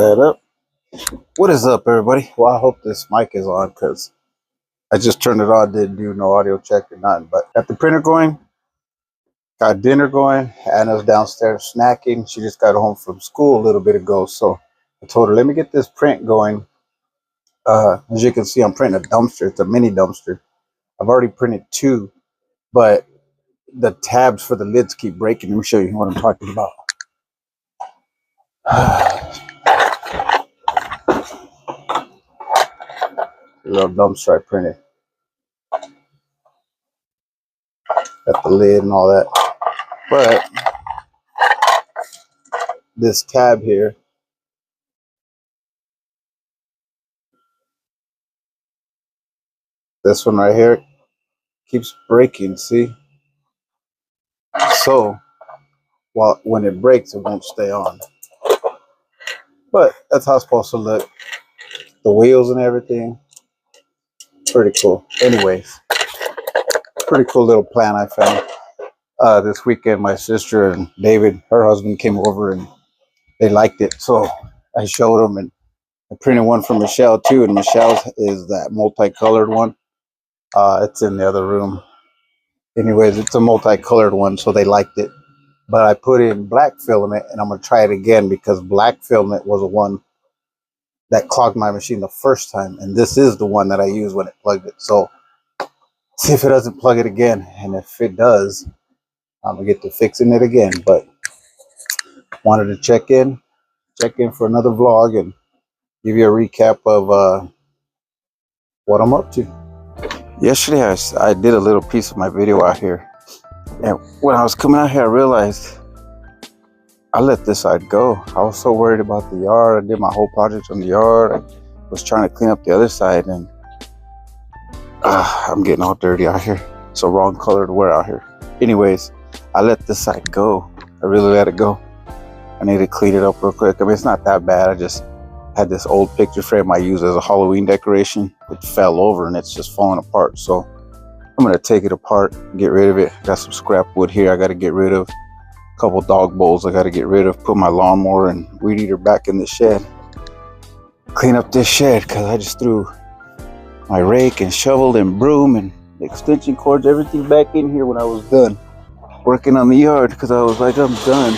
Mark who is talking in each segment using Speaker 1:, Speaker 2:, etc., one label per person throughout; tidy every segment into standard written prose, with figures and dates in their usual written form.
Speaker 1: that up. What is up, everybody? Well, I hope this mic is on because I just turned it on, didn't do no audio check or nothing. But got the printer going, got dinner going. Anna's downstairs snacking. She just got home from school a little bit ago, so I told her, let me get this print going. As you can see, I'm printing a dumpster. It's a mini dumpster. I've already printed two, but the tabs for the lids keep breaking. Let me show you what I'm talking about. Little dumpster I printed. Got the lid and all that. But this tab here, this one right here, keeps breaking, see? So, when it breaks, it won't stay on. But that's how it's supposed to look. The wheels and everything, pretty cool. Anyways, pretty cool little plan I found. This weekend, my sister and David, her husband, came over and they liked it. So I showed them, and I printed one for Michelle too. And Michelle's is that multicolored one. It's in the other room. Anyways, it's a multicolored one, so they liked it. But I put in black filament, and I'm going to try it again because black filament was the one that clogged my machine the first time. And this is the one that I used when it plugged it. So see if it doesn't plug it again. And if it does, I'm going to get to fixing it again. But wanted to check in for another vlog and give you a recap of what I'm up to. Yesterday, I did a little piece of my video out here. And when I was coming out here, I realized I let this side go. I was so worried about the yard. I did my whole project on the yard. I was trying to clean up the other side, and I'm getting all dirty out here. It's a wrong color to wear out here. Anyways, I let this side go. I really let it go. I need to clean it up real quick. I mean, it's not that bad. I just had this old picture frame I used as a Halloween decoration. It fell over and it's just falling apart. So I'm going to take it apart and get rid of it. Got some scrap wood here I got to get rid of. A couple dog bowls I got to get rid of. Put my lawnmower and weed eater back in the shed. Clean up this shed because I just threw my rake and shovel and broom and extension cords, everything back in here when I was done working on the yard because I was like, I'm done.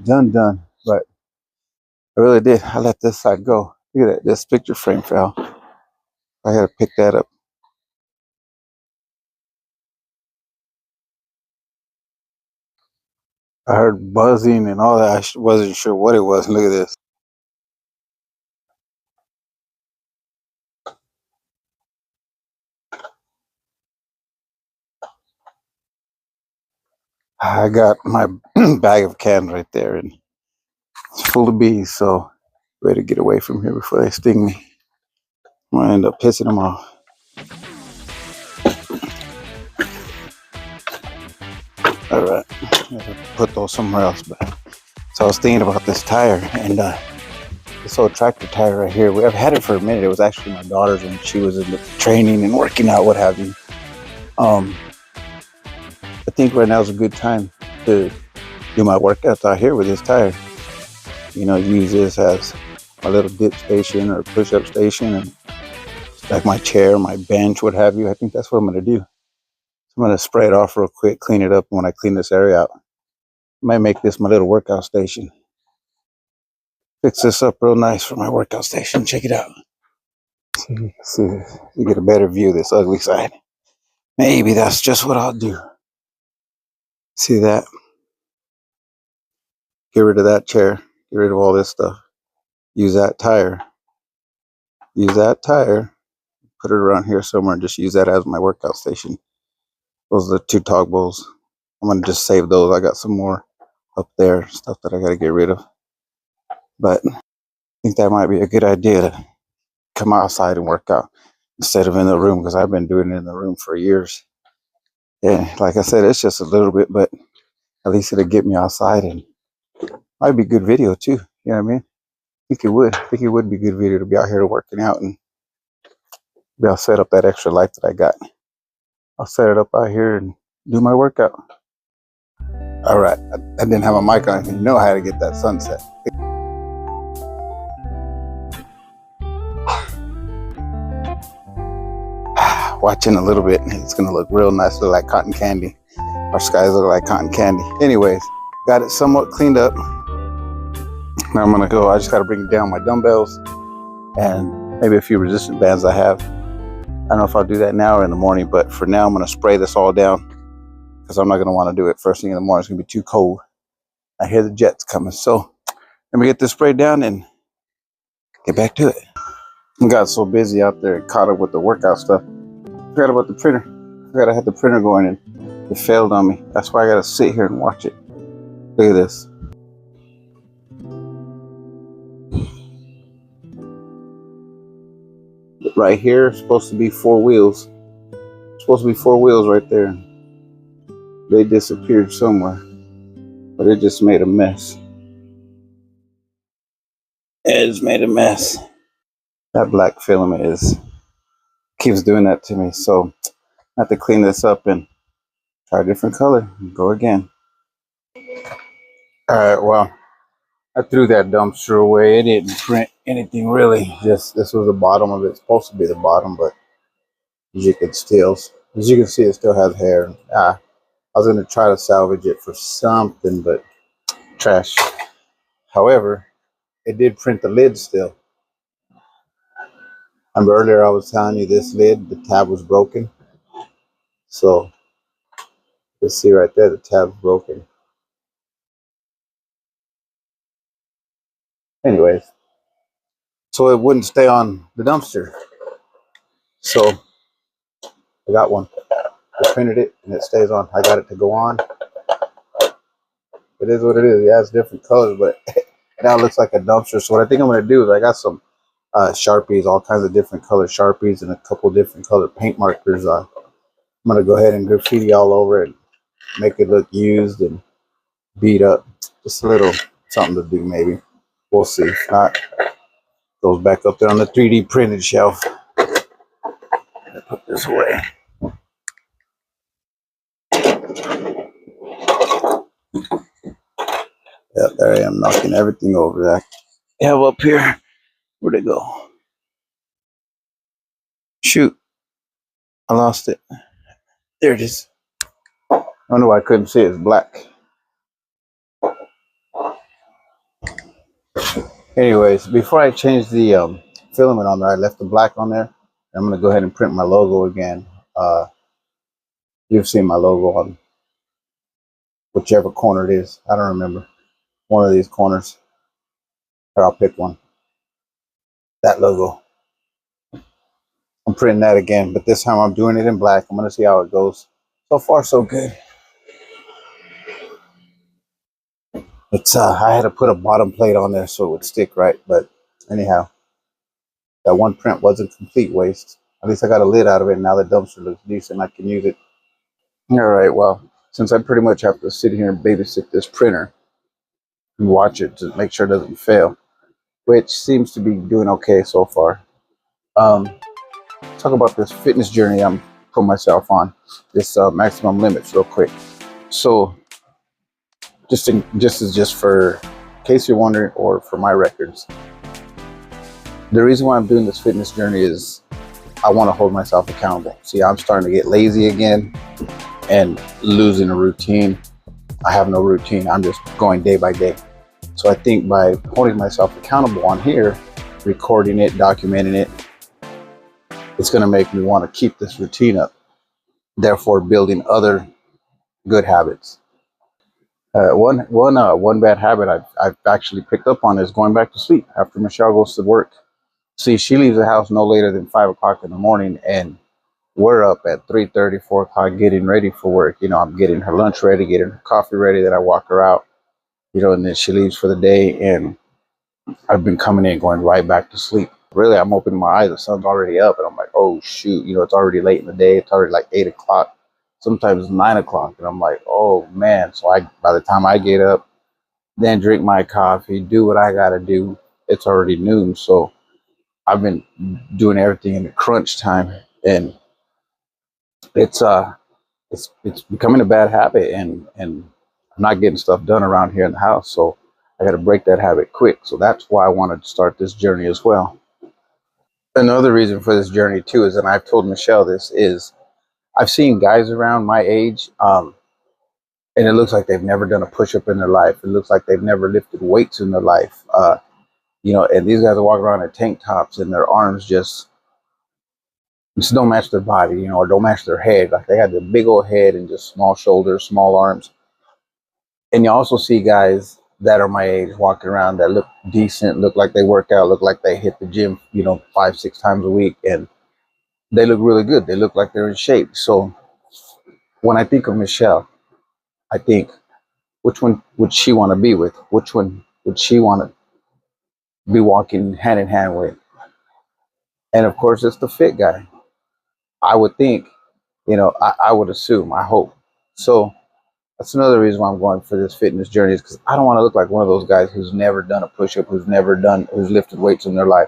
Speaker 1: Done. But I really did. I let this side go. Look at that. This picture frame fell. I had to pick that up. I heard buzzing and all that. I wasn't sure what it was. Look at this. I got my bag of cans right there, and it's full of bees, so ready to get away from here before they sting me. I'm gonna end up pissing them off. All right, put those somewhere else. But so I was thinking about this tire, and this old tractor tire right here. I've had it for a minute. It was actually my daughter's when she was in the training and working out, what have you. I think right now is a good time to do my workouts out here with this tire. You know, use this as my little dip station or push-up station, and like my chair, my bench, what have you. I think that's what I'm going to do. So I'm going to spray it off real quick, clean it up. When I clean this area out, I might make this my little workout station. Fix this up real nice for my workout station. Check it out. See, you get a better view of this ugly side. Maybe that's just what I'll do. See that? Get rid of that chair. Get rid of all this stuff. Use that tire. Use that tire. Put it around here somewhere and just use that as my workout station. Those are the two toggles. I'm going to just save those. I got some more up there, stuff that I got to get rid of. But I think that might be a good idea to come outside and work out instead of in the room, because I've been doing it in the room for years. Yeah, like I said, it's just a little bit, but at least it'll get me outside, and might be good video too. You know what I mean? I think it would. I think it would be good video to be out here working out, and be able to set up that extra light that I got. I'll set it up out here and do my workout. All right, I didn't have a mic on. You know how to get that sunset. Watch in a little bit. It's gonna look real nice, look like cotton candy. Our skies look like cotton candy. Anyways, got it somewhat cleaned up. Now I'm gonna go. I just gotta bring down my dumbbells and maybe a few resistance bands I have. I don't know if I'll do that now or in the morning, but for now I'm gonna spray this all down because I'm not gonna want to do it first thing in the morning. It's gonna be too cold. I hear the jets coming, so let me get this sprayed down and get back to it. I got so busy out there, caught up with the workout stuff. Forgot about the printer. Forgot I had the printer going and it failed on me. That's why I gotta sit here and watch it. Look at this. Right here, supposed to be 4 wheels. Supposed to be 4 wheels right there. They disappeared somewhere, but it just made a mess. It just made a mess. That black filament keeps doing that to me, so I have to clean this up and try a different color and go again. All right, well, I threw that dumpster away. It didn't print anything really. Just this was the bottom of it. It's supposed to be the bottom, but as you can see, it still has hair. I was gonna try to salvage it for something, but trash. However, it did print the lid still. Remember earlier I was telling you this lid, the tab was broken. So let's see right there, the tab's broken. Anyways, so it wouldn't stay on the dumpster. So I got one. I printed it and it stays on. I got it to go on. It is what it is. Yeah, it's different colors, but now it looks like a dumpster. So what I think I'm going to do is I got some Sharpies, all kinds of different color Sharpies and a couple different color paint markers. I'm going to go ahead and graffiti all over it, make it look used and beat up. Just a little something to do maybe. We'll see. If not, goes back up there on the 3D printed shelf. Put this away. Yep, there I am knocking everything over that I have up here. Where'd it go? Shoot. I lost it. There it is. I don't know why I couldn't see it. It's black. Anyways, before I change the filament on there, I left the black on there. I'm going to go ahead and print my logo again. You've seen my logo on whichever corner it is. I don't remember. One of these corners. Or I'll pick one. That logo. I'm printing that again, but this time I'm doing it in black. I'm going to see how it goes. So far, so good. It's I had to put a bottom plate on there so it would stick right, but anyhow, that one print wasn't complete waste. At least I got a lid out of it, and now the dumpster looks decent. I can use it. All right, well, since I pretty much have to sit here and babysit this printer and watch it to make sure it doesn't fail, which seems to be doing okay so far. Talk about this fitness journey I'm putting myself on, this maximum limits real quick. So just for in case you're wondering, or for my records, the reason why I'm doing this fitness journey is I want to hold myself accountable. See, I'm starting to get lazy again and losing a routine. I have no routine. I'm just going day by day. So I think by holding myself accountable on here, recording it, documenting it, it's going to make me want to keep this routine up, therefore building other good habits. One bad habit I've actually picked up on is going back to sleep after Michelle goes to work. See, she leaves the house no later than 5 o'clock in the morning, and we're up at 3:30, 4 o'clock getting ready for work. You know, I'm getting her lunch ready, getting her coffee ready, then I walk her out, you know, and then she leaves for the day, and I've been coming in going right back to sleep. Really, I'm opening my eyes, the sun's already up, and I'm like, oh shoot, you know, it's already late in the day, it's already like 8 o'clock, sometimes 9 o'clock, and I'm like, oh man. So by the time I get up, then drink my coffee, do what I gotta do, it's already noon. So I've been doing everything in the crunch time, and it's becoming a bad habit, and I'm not getting stuff done around here in the house. So I got to break that habit quick. So that's why I wanted to start this journey as well. Another reason for this journey too is, and I've told Michelle this, is I've seen guys around my age, and it looks like they've never done a push-up in their life. It looks like they've never lifted weights in their life. And these guys are walking around in tank tops and their arms just don't match their body, or don't match their head. Like they had the big old head and just small shoulders, small arms. And you also see guys that are my age walking around that look decent, look like they work out, look like they hit the gym, 5, 6 times a week, and they look really good. They look like they're in shape. So when I think of Michelle, I think, which one would she want to be with? Which one would she want to be walking hand in hand with? And of course, it's the fit guy. I would think, I would assume, I hope. So that's another reason why I'm going for this fitness journey, is because I don't want to look like one of those guys who's never done a push-up, who's lifted weights in their life.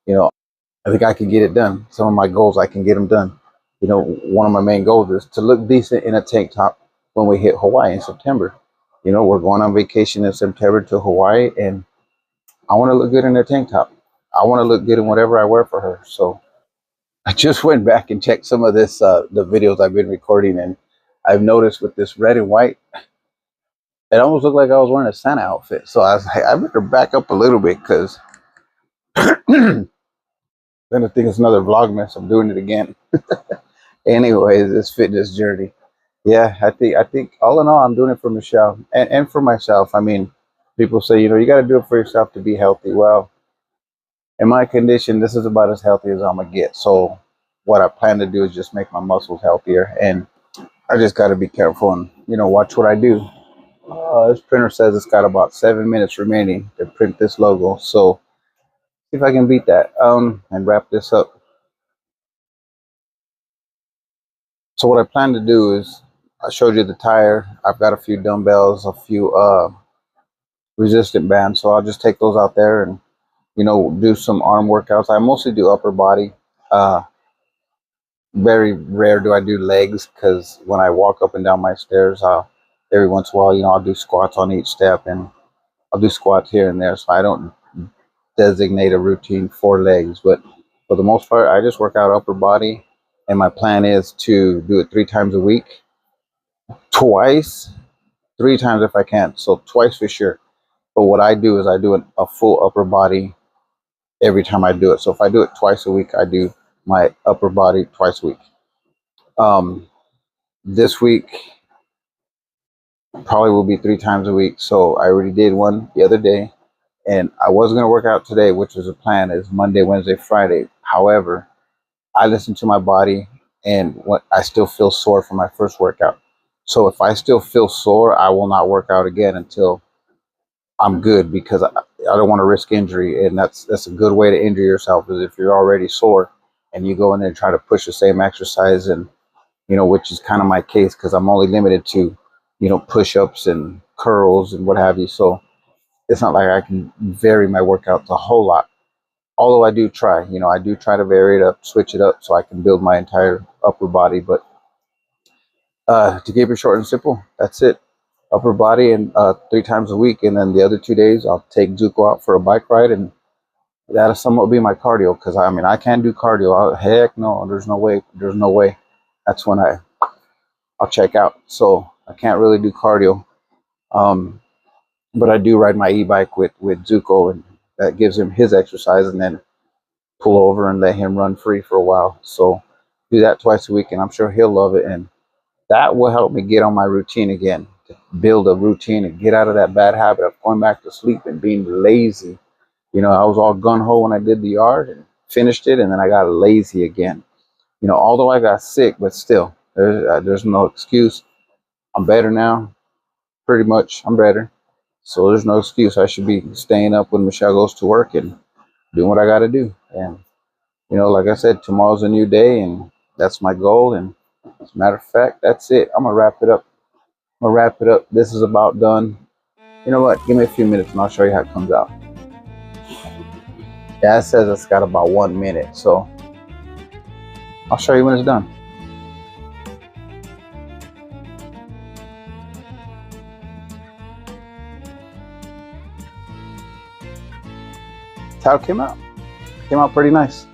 Speaker 1: I think I can get it done. Some of my goals, I can get them done. One of my main goals is to look decent in a tank top when we hit Hawaii in September. We're going on vacation in September to Hawaii, and I want to look good in a tank top. I want to look good in whatever I wear for her. So I just went back and checked some of the videos I've been recording, and I've noticed with this red and white, it almost looked like I was wearing a Santa outfit. So I was like, I better back up a little bit, because then I think it's another Vlogmas. I'm doing it again. Anyways, this fitness journey. Yeah, I think all in all, I'm doing it for Michelle and for myself. I mean, people say, you got to do it for yourself to be healthy. Well, in my condition, this is about as healthy as I'm going to get. So what I plan to do is just make my muscles healthier. And I just got to be careful and, watch what I do. This printer says it's got about 7 minutes remaining to print this logo. So see if I can beat that and wrap this up. So what I plan to do is, I showed you the tire. I've got a few dumbbells, a few resistant bands. So I'll just take those out there and, do some arm workouts. I mostly do upper body. Very rare do I do legs, because when I walk up and down my stairs, every once in a while, I'll do squats on each step, and I'll do squats here and there. So I don't designate a routine for legs, but for the most part, I just work out upper body. And my plan is to do it 3 times a week, twice, 3 times if I can. So twice for sure. But what I do is I do a full upper body every time I do it. So if I do it twice a week, I do my upper body twice a week. This week probably will be 3 times a week. So I already did one the other day, and I was going to work out today, which was a plan, is Monday, Wednesday, Friday. However, I listen to my body, and I still feel sore from my first workout. So if I still feel sore, I will not work out again until I'm good, because I don't want to risk injury. And that's a good way to injure yourself, is if you're already sore and you go in there and try to push the same exercise, and which is kind of my case, because I'm only limited to push-ups and curls and what have you. So it's not like I can vary my workouts a whole lot, although I do try. I do try to vary it up, switch it up, so I can build my entire upper body. But to keep it short and simple, that's it. Upper body, and 3 times a week, and then the other 2 days I'll take Zuko out for a bike ride, and that'll somewhat be my cardio, because I can't do cardio. Heck no, there's no way. That's when I'll check out. So I can't really do cardio, but I do ride my e-bike with Zuko, and that gives him his exercise, and then pull over and let him run free for a while. So do that twice a week, and I'm sure he'll love it, and that will help me get on my routine again, to build a routine and get out of that bad habit of going back to sleep and being lazy. I was all gung-ho when I did the yard and finished it, and then I got lazy again. Although I got sick, but still, there's no excuse. I'm better now, pretty much. I'm better. So there's no excuse. I should be staying up when Michelle goes to work and doing what I got to do. And, like I said, tomorrow's a new day, and that's my goal. And as a matter of fact, that's it. I'm going to wrap it up. This is about done. You know what? Give me a few minutes and I'll show you how it comes out. Yeah, it says it's got about 1 minute. So I'll show you when it's done. That's how it came out. Came out pretty nice.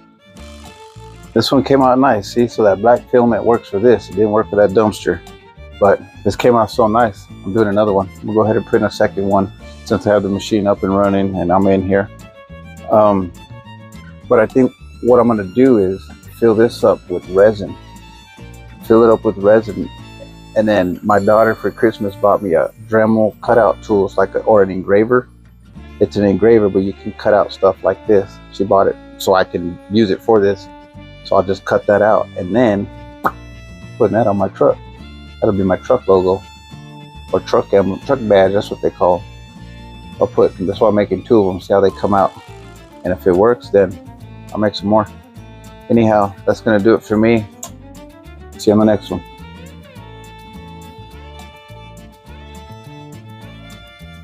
Speaker 1: This one came out nice. See, so that black filament works for this. It didn't work for that dumpster, but this came out so nice. I'm doing another one. We'll go ahead and print a second one since I have the machine up and running and I'm in here. But I think what I'm gonna do is fill this up with resin. Fill it up with resin. And then my daughter for Christmas bought me a Dremel cutout tool. It's like or an engraver. It's an engraver, but you can cut out stuff like this. She bought it so I can use it for this. So I'll just cut that out and then putting that on my truck. That'll be my truck logo or truck emblem, truck badge. That's what they call. That's why I'm making 2 of them. See how they come out. And if it works, then I'll make some more. Anyhow, that's gonna do it for me. See you on the next one.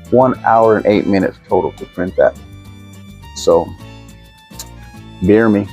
Speaker 1: 1 hour and 8 minutes total to print that. So, bear me.